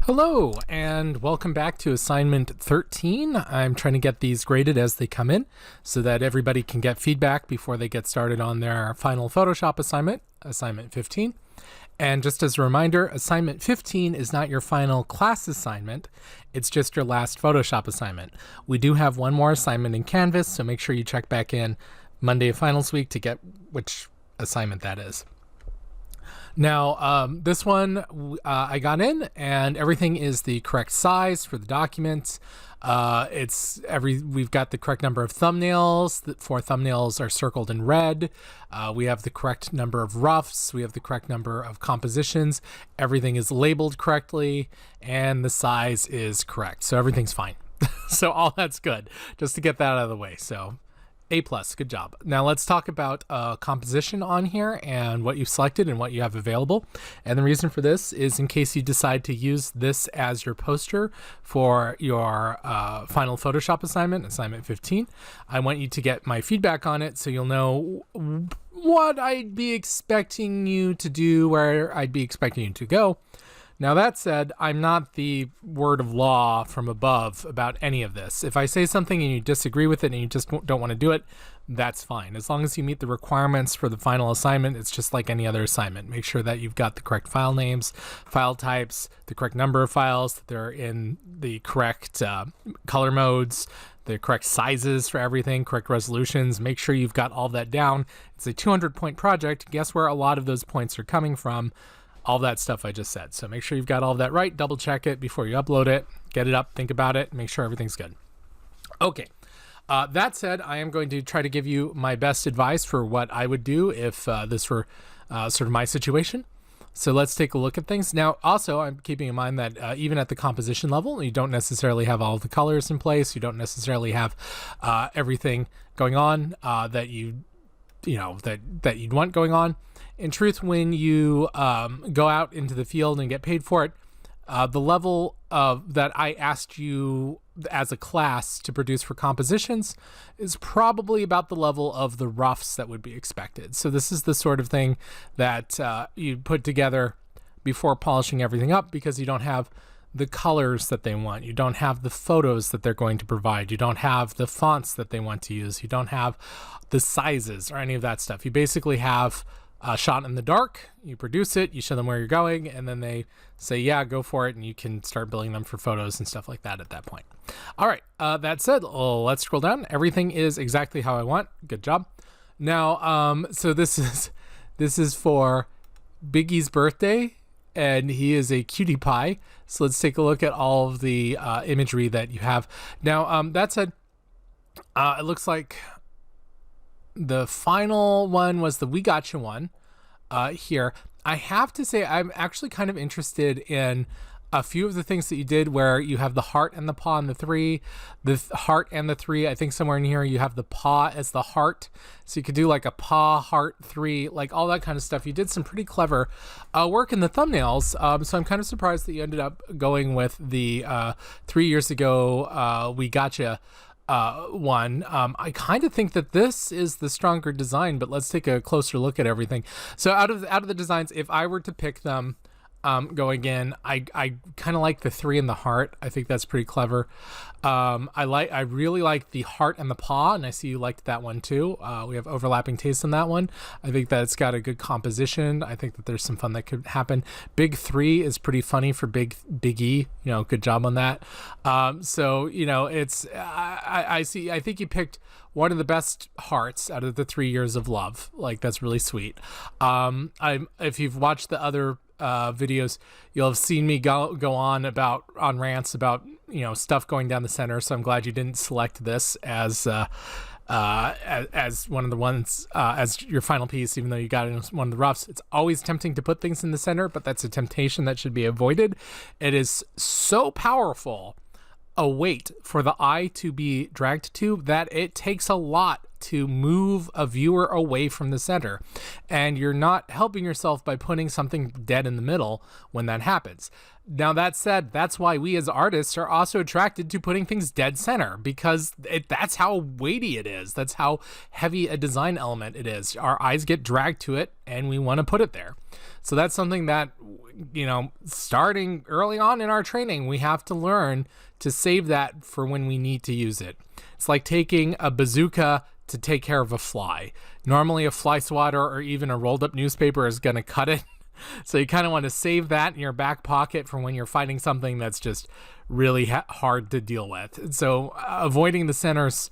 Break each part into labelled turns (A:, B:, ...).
A: Hello, and welcome back to assignment 13. I'm trying to get these graded as they come in so that everybody can get feedback before they get started on their final Photoshop assignment, assignment 15. And just as a reminder, assignment 15 is not your final class assignment. It's just your last Photoshop assignment. We do have one more assignment in Canvas, so make sure you check back in Monday of finals week to get which assignment that is. Now, this one I got in, and everything is the correct size for the documents. We've got the correct number of thumbnails. The 4 thumbnails are circled in red. We have the correct number of roughs. We have the correct number of compositions. Everything is labeled correctly, and the size is correct. So everything's fine. So all that's good, just to get that out of the way. So A+, good job. Now let's talk about composition on here and what you've selected and what you have available. And the reason for this is in case you decide to use this as your poster for your final Photoshop assignment, assignment 15. I want you to get my feedback on it so you'll know what I'd be expecting you to do, where I'd be expecting you to go. Now that said, I'm not the word of law from above about any of this. If I say something and you disagree with it and you just don't want to do it, that's fine. As long as you meet the requirements for the final assignment, it's just like any other assignment. Make sure that you've got the correct file names, file types, the correct number of files, that they're in the correct color modes, the correct sizes for everything, correct resolutions. Make sure you've got all that down. It's a 200-point project. Guess where a lot of those points are coming from? All that stuff I just said. So make sure you've got all of that right. Double check it before you upload it. Get it up, think about it, make sure everything's good. Okay. That said, I am going to try to give you my best advice for what I would do if this were sort of my situation. So let's take a look at things. Now, also, I'm keeping in mind that even at the composition level, you don't necessarily have all the colors in place. You don't necessarily have everything going on that you'd want going on. In truth, when you go out into the field and get paid for it, the level that I asked you as a class to produce for compositions is probably about the level of the roughs that would be expected. So this is the sort of thing that you put together before polishing everything up, because you don't have the colors that they want. You don't have the photos that they're going to provide. You don't have the fonts that they want to use. You don't have the sizes or any of that stuff. You basically have a shot in the dark. You produce it, you show them where you're going, and then they say, yeah, go for it, and you can start billing them for photos and stuff like that at that point. All right, that said, let's scroll down. Everything is exactly how I want. Good job. Now, so this is for Biggie's birthday, and he is a cutie pie. So let's take a look at all of the imagery that you have. Now, that said, it looks like the final one was the We Gotcha one here. I have to say I'm actually kind of interested in a few of the things that you did where you have the heart and the paw and the 3, the heart and the 3. I think somewhere in here you have the paw as the heart. So you could do like a paw, heart, 3, like all that kind of stuff. You did some pretty clever work in the thumbnails. So I'm kind of surprised that you ended up going with the 3 years ago We Gotcha one. I kind of think that this is the stronger design, but let's take a closer look at everything. So out of the designs, if I were to pick them going in, I kind of like the 3 and the heart. I think that's pretty clever. I really like the heart and the paw, and I see you liked that one too. We have overlapping tastes on that one. I think that it's got a good composition. I think that there's some fun that could happen. Big 3 is pretty funny for Big E. Good job on that. So it's I think you picked one of the best hearts out of the 3 years of love. Like, that's really sweet. If you've watched the other videos, you'll have seen me go on rants about stuff going down the center. So I'm glad you didn't select this as one of the ones as your final piece, even though you got it in one of the roughs. It's always tempting to put things in the center, but that's a temptation that should be avoided. It is so powerful a weight for the eye to be dragged to that it takes a lot to move a viewer away from the center. And you're not helping yourself by putting something dead in the middle when that happens. Now, that said, that's why we as artists are also attracted to putting things dead center, because that's how weighty it is. That's how heavy a design element it is. Our eyes get dragged to it and we want to put it there. So that's something that, starting early on in our training, we have to learn to save that for when we need to use it. It's like taking a bazooka to take care of a fly. Normally a fly swatter or even a rolled up newspaper is going to cut it. So you kind of want to save that in your back pocket for when you're fighting something that's just really hard to deal with. So avoiding the center's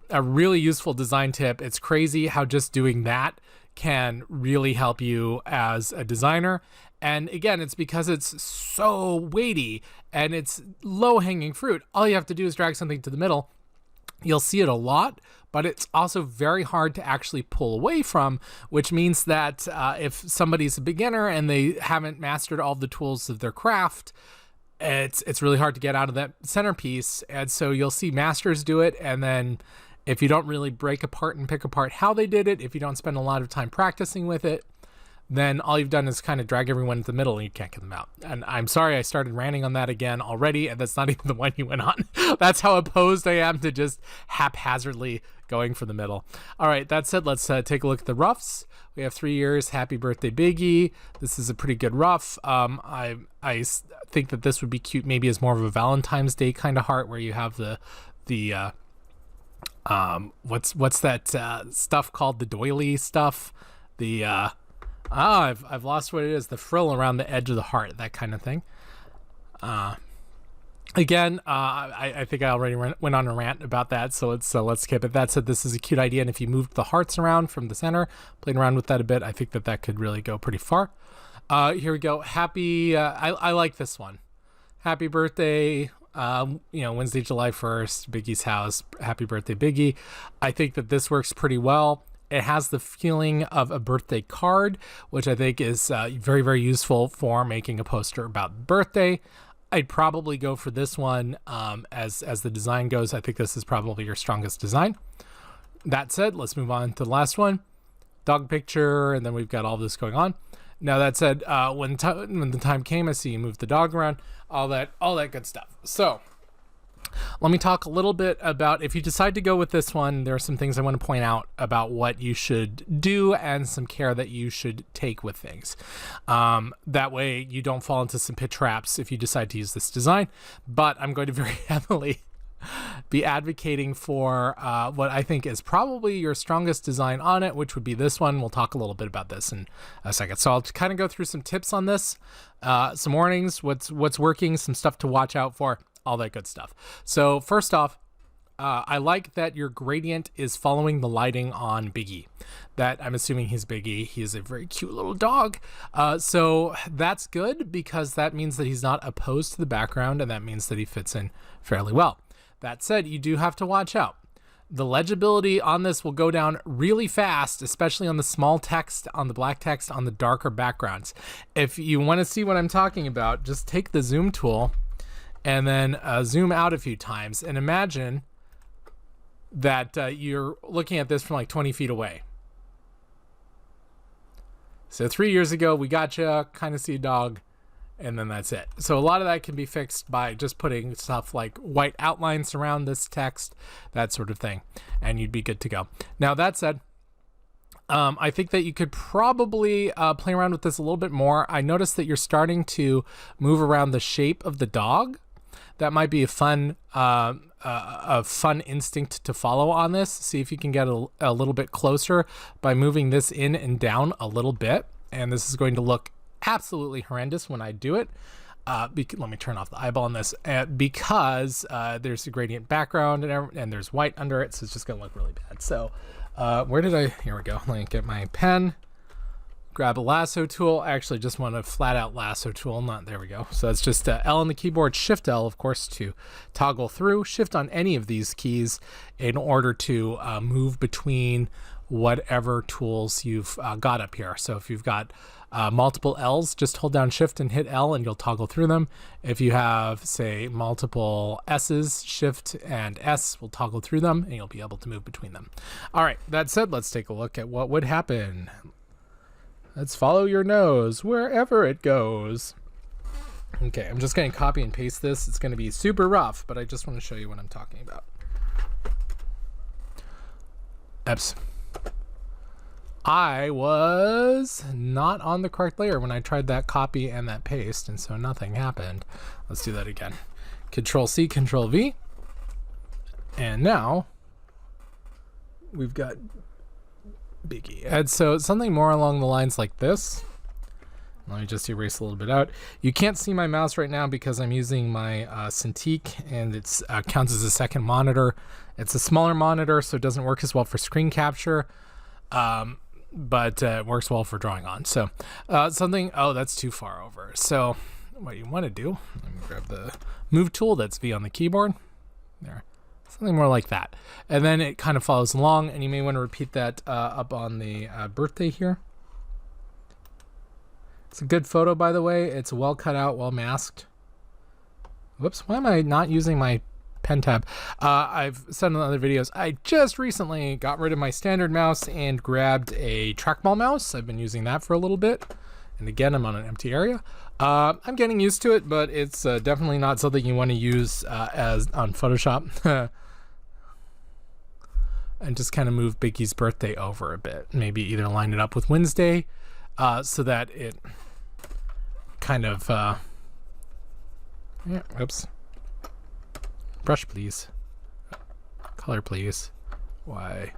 A: a really useful design tip. It's crazy how just doing that can really help you as a designer. And again, it's because it's so weighty and it's low-hanging fruit. All you have to do is drag something to the middle. You'll see it a lot, but it's also very hard to actually pull away from, which means that if somebody's a beginner and they haven't mastered all the tools of their craft, it's really hard to get out of that centerpiece. And so you'll see masters do it, and then if you don't really break apart and pick apart how they did it, if you don't spend a lot of time practicing with it, then all you've done is kind of drag everyone into the middle and you can't get them out. And I'm sorry I started ranting on that again already, and that's not even the one you went on. That's how opposed I am to just haphazardly going for the middle. All right, that said, let's take a look at the roughs. We have 3 years. Happy birthday, Biggie. This is a pretty good rough. I think that this would be cute maybe as more of a Valentine's Day kind of heart, where you have the what's that stuff called, the doily stuff, I've lost what it is, the frill around the edge of the heart, that kind of thing. Again, I think I already went on a rant about that, so let's skip it. That said, this is a cute idea, and if you moved the hearts around from the center, played around with that a bit, I think that could really go pretty far. Here we go. Happy, I like this one. Happy birthday, Wednesday, July 1st, Biggie's house. Happy birthday, Biggie. I think that this works pretty well. It has the feeling of a birthday card, which I think is very, very useful for making a poster about birthday. I'd probably go for this one as the design goes. I think this is probably your strongest design. That said, let's move on to the last one. Dog picture, and then we've got all this going on. Now, that said, when the time came, I see you moved the dog around, all that good stuff. So let me talk a little bit about, if you decide to go with this one, there are some things I want to point out about what you should do and some care that you should take with things. That way you don't fall into some pit traps if you decide to use this design. But I'm going to very heavily be advocating for what I think is probably your strongest design on it, which would be this one. We'll talk a little bit about this in a second. So I'll kind of go through some tips on this, some warnings, what's working, some stuff to watch out for, all that good stuff. So first off, I like that your gradient is following the lighting on Biggie. That I'm assuming he's Biggie. He is a very cute little dog. So that's good, because that means that he's not opposed to the background, and that means that he fits in fairly well. That said, you do have to watch out. The legibility on this will go down really fast, especially on the small text, on the black text, on the darker backgrounds. If you want to see what I'm talking about, just take the zoom tool and then zoom out a few times, and imagine that you're looking at this from like 20 feet away. So 3 years ago, we gotcha, kind of see a dog, and then that's it. So a lot of that can be fixed by just putting stuff like white outlines around this text, that sort of thing, and you'd be good to go. Now, that said, I think that you could probably play around with this a little bit more. I noticed that you're starting to move around the shape of the dog. That might be a fun instinct to follow on this. See if you can get a little bit closer by moving this in and down a little bit. And this is going to look absolutely horrendous when I do it. Let me turn off the eyeball on this, because there's a gradient background and there's white under it, so it's just going to look really bad. So here we go. Let me get my pen. Grab a lasso tool. I actually just want a flat out lasso tool. There we go. So it's just L on the keyboard, Shift L, of course, to toggle through. Shift on any of these keys in order to move between whatever tools you've got up here. So if you've got multiple L's, just hold down Shift and hit L and you'll toggle through them. If you have, say, multiple S's, Shift and S will toggle through them and you'll be able to move between them. All right, that said, let's take a look at what would happen. Let's follow your nose wherever it goes. Okay, I'm just going to copy and paste this. It's going to be super rough, but I just want to show you what I'm talking about. Oops. I was not on the correct layer when I tried that copy and that paste, and so nothing happened. Let's do that again. Control C, Control V. And now we've got Biggie. And so something more along the lines like this. Let me just erase a little bit out. You can't see my mouse right now because I'm using my Cintiq, and it counts as a second monitor. It's a smaller monitor, so it doesn't work as well for screen capture, but it works well for drawing on. So oh, that's too far over. So what you want to do, let me grab the move tool, that's V on the keyboard. There. Something more like that. And then it kind of follows along, and you may want to repeat that up on the birthday here. It's a good photo, by the way. It's well cut out, well masked. Whoops, why am I not using my pen tab? I've said in other videos, I just recently got rid of my standard mouse and grabbed a trackball mouse. I've been using that for a little bit. And again, I'm on an empty area. I'm getting used to it, but it's definitely not something you want to use as on Photoshop. And just kind of move Biggie's birthday over a bit. Maybe either line it up with Wednesday so that it kind of, yeah, oops. Brush, please. Color, please. Why?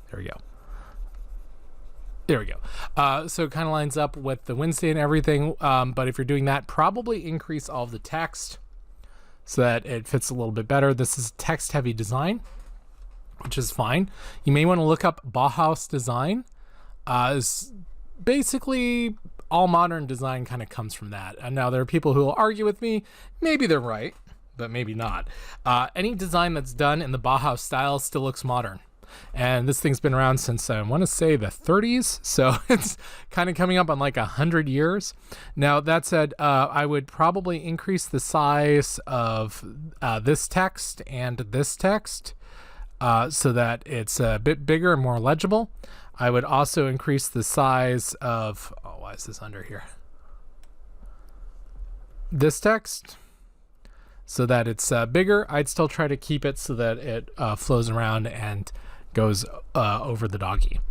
A: There we go. There we go. So it kind of lines up with the Wednesday and everything. But if you're doing that, probably increase all of the text so that it fits a little bit better. This is text heavy design, which is fine. You may want to look up Bauhaus design. Is basically all modern design kind of comes from that. And now there are people who will argue with me. Maybe they're right, but maybe not. Any design that's done in the Bauhaus style still looks modern. And this thing's been around since I want to say the 30s. So it's kind of coming up on like 100 years. Now that said, I would probably increase the size of this text and this text so that it's a bit bigger and more legible. I would also increase the size of, oh, why is this under here? This text so that it's bigger. I'd still try to keep it so that it flows around and goes over the doggy.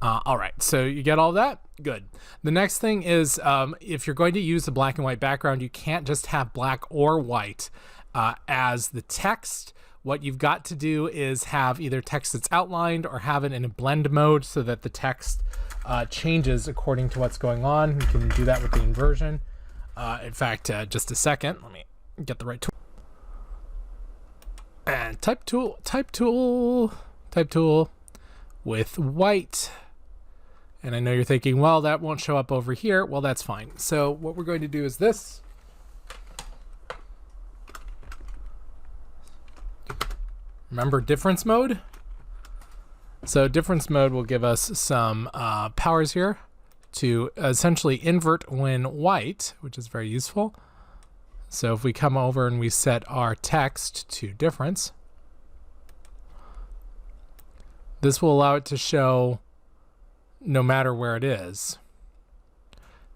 A: All right, so you get all that? Good. The next thing is if you're going to use a black and white background, you can't just have black or white as the text. What you've got to do is have either text that's outlined or have it in a blend mode so that the text changes according to what's going on. You can do that with the inversion. In fact, just a second, let me get the right tool. And type tool with white. And I know you're thinking, well, that won't show up over here. Well, that's fine. So what we're going to do is this. Remember difference mode? So difference mode will give us some powers here to essentially invert when white, which is very useful. So if we come over and we set our text to difference, this will allow it to show no matter where it is.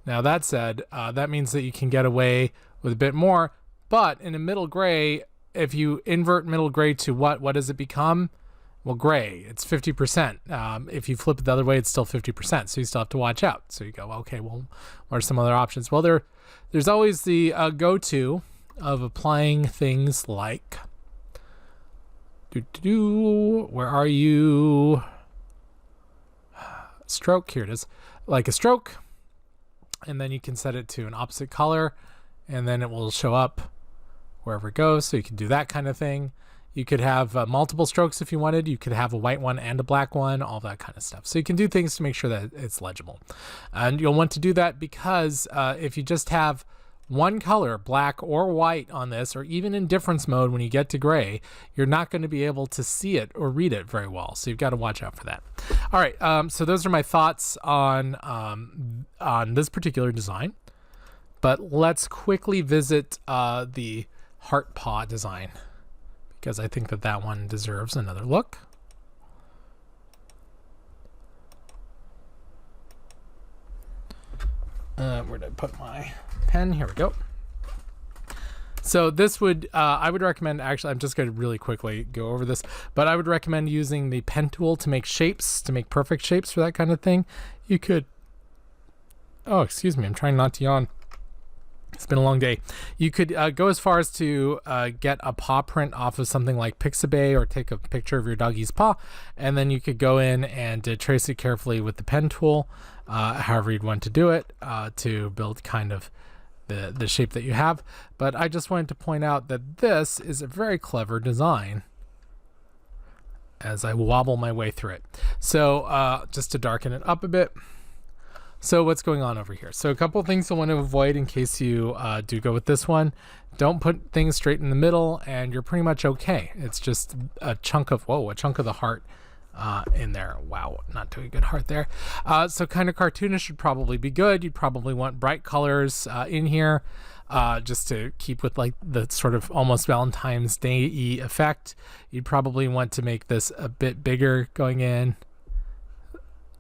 A: Now that said, that means that you can get away with a bit more, but in a middle gray, if you invert middle gray to what does it become? Well, gray, it's 50%. If you flip it the other way, it's still 50%. So you still have to watch out. So you go, okay, well, what are some other options? Well, there's always the go-to of applying things like, where are you? Stroke, here it is. Like a stroke. And then you can set it to an opposite color and then it will show up wherever it goes. So you can do that kind of thing. You could have multiple strokes if you wanted. You could have a white one and a black one, all that kind of stuff. So you can do things to make sure that it's legible. And you'll want to do that because if you just have one color, black or white on this, or even in difference mode when you get to gray, you're not going to be able to see it or read it very well. So you've got to watch out for that. All right, so those are my thoughts on this particular design. But let's quickly visit the heart paw design, because I think that one deserves another look. Where did I put my pen? Here we go. So this would, I would recommend, actually, I'm just going to really quickly go over this, but I would recommend using the pen tool to make shapes, to make perfect shapes for that kind of thing. You could, oh, excuse me, I'm trying not to yawn. It's been a long day. You could go as far as to get a paw print off of something like Pixabay, or take a picture of your doggy's paw, and then you could go in and trace it carefully with the pen tool, however you'd want to do it, to build kind of the shape that you have. But I just wanted to point out that this is a very clever design as I wobble my way through it. So just to darken it up a bit. So what's going on over here? So a couple of things I want to avoid in case you do go with this one. Don't put things straight in the middle, and you're pretty much okay. It's just a chunk of, a chunk of the heart in there. Wow, not doing a good heart there. So kind of cartoonish would probably be good. You'd probably want bright colors in here, just to keep with like the sort of almost Valentine's Day-y effect. You'd probably want to make this a bit bigger going in.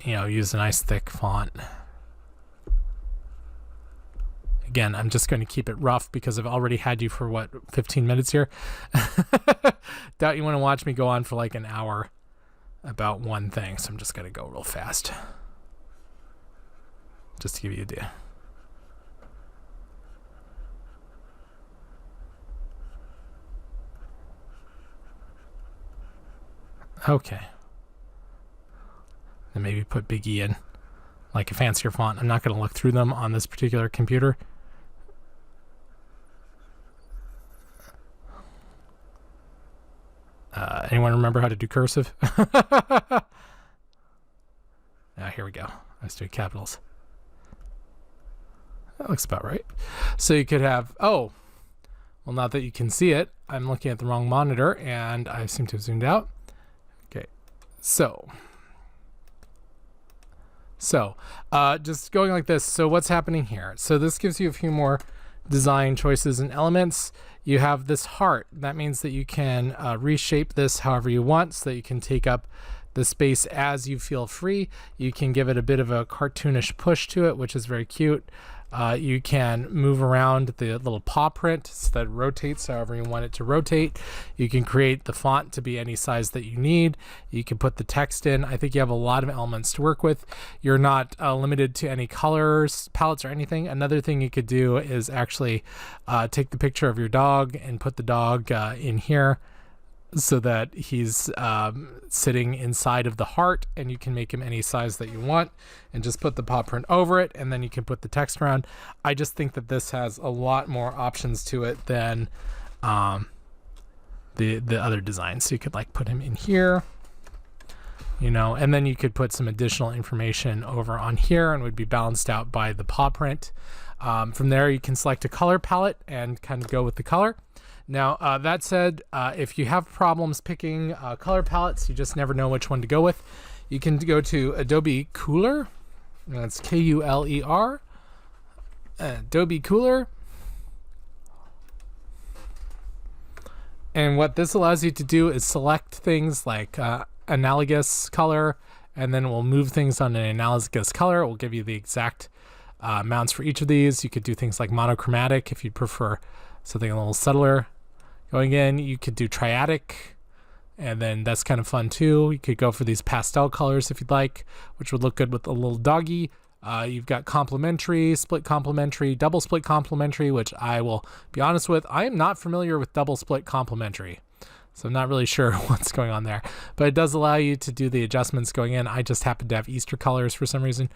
A: You know, use a nice thick font. Again, I'm just going to keep it rough because I've already had you for, what, 15 minutes here? Doubt you want to watch me go on for like an hour about one thing, so I'm just going to go real fast. Just to give you an idea. Okay. And maybe put Big E in, like a fancier font. I'm not going to look through them on this particular computer. Anyone remember how to do cursive? Here we go. Let's do capitals. That looks about right. So you could have, oh, well, not that you can see it. I'm looking at the wrong monitor, and I seem to have zoomed out. Okay, so just going like this. So what's happening here? So this gives you a few more design choices and elements. You have this heart. That means that you can reshape this however you want, so that you can take up the space as you feel free. You can give it a bit of a cartoonish push to it, which is very cute. You can move around the little paw print so that it rotates however you want it to rotate. You can create the font to be any size that you need. You can put the text in. I think you have a lot of elements to work with. You're not limited to any colors, palettes, or anything. Another thing you could do is actually take the picture of your dog and put the dog in here, so that he's sitting inside of the heart, and you can make him any size that you want, and just put the paw print over it, and then you can put the text around. I just think that this has a lot more options to it than the other designs. So you could like put him in here, you know, and then you could put some additional information over on here, and would be balanced out by the paw print. From there, you can select a color palette and kind of go with the color. Now, that said, if you have problems picking color palettes, you just never know which one to go with, you can go to Adobe Cooler. That's K-U-L-E-R. Adobe Cooler. And what this allows you to do is select things like analogous color, and then we'll move things on an analogous color. It will give you the exact amounts for each of these. You could do things like monochromatic if you'd prefer something a little subtler. Going in, you could do triadic, and then that's kind of fun too. You could go for these pastel colors if you'd like, which would look good with a little doggy. You've got complementary, split complementary, double split complementary, which I will be honest with, I am not familiar with double split complementary, so I'm not really sure what's going on there. But it does allow you to do the adjustments going in. I just happen to have Easter colors for some reason.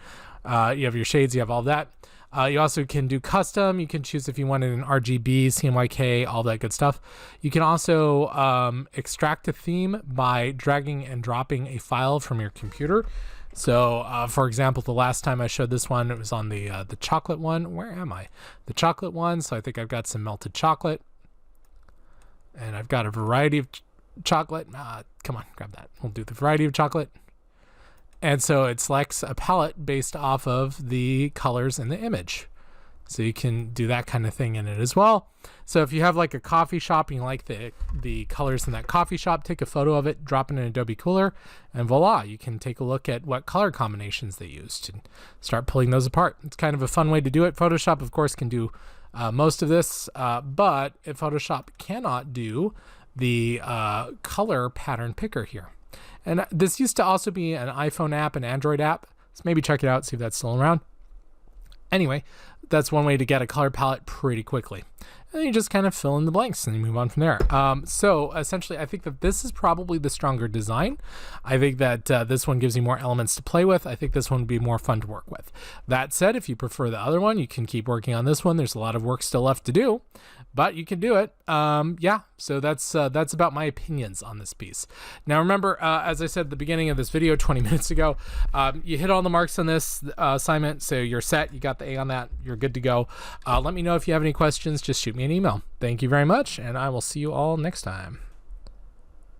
A: You have your shades, you have all that. You also can do custom. You can choose if you wanted an RGB, CMYK, all that good stuff. You can also extract a theme by dragging and dropping a file from your computer. So, for example, the last time I showed this one, it was on the chocolate one. Where am I? The chocolate one. So I think I've got some melted chocolate. And I've got a variety of chocolate. Come on, grab that. We'll do the variety of chocolate. And so it selects a palette based off of the colors in the image. So you can do that kind of thing in it as well. So if you have like a coffee shop and you like the colors in that coffee shop, take a photo of it, drop it in Adobe Cooler, and voila, you can take a look at what color combinations they used and start pulling those apart. It's kind of a fun way to do it. Photoshop, of course, can do most of this, but Photoshop cannot do the color pattern picker here. And this used to also be an iPhone app and Android app. So maybe check it out, see if that's still around. Anyway, that's one way to get a color palette pretty quickly. And you just kind of fill in the blanks and you move on from there. So essentially, I think that this is probably the stronger design. I think that this one gives you more elements to play with. I think this one would be more fun to work with. That said, if you prefer the other one, you can keep working on this one. There's a lot of work still left to do, but you can do it. Yeah, so that's about my opinions on this piece. Now remember, as I said at the beginning of this video 20 minutes ago, you hit all the marks on this assignment, so you're set. You got the A on that. You're good to go. Let me know if you have any questions. Just shoot me an email. Thank you very much, and I will see you all next time.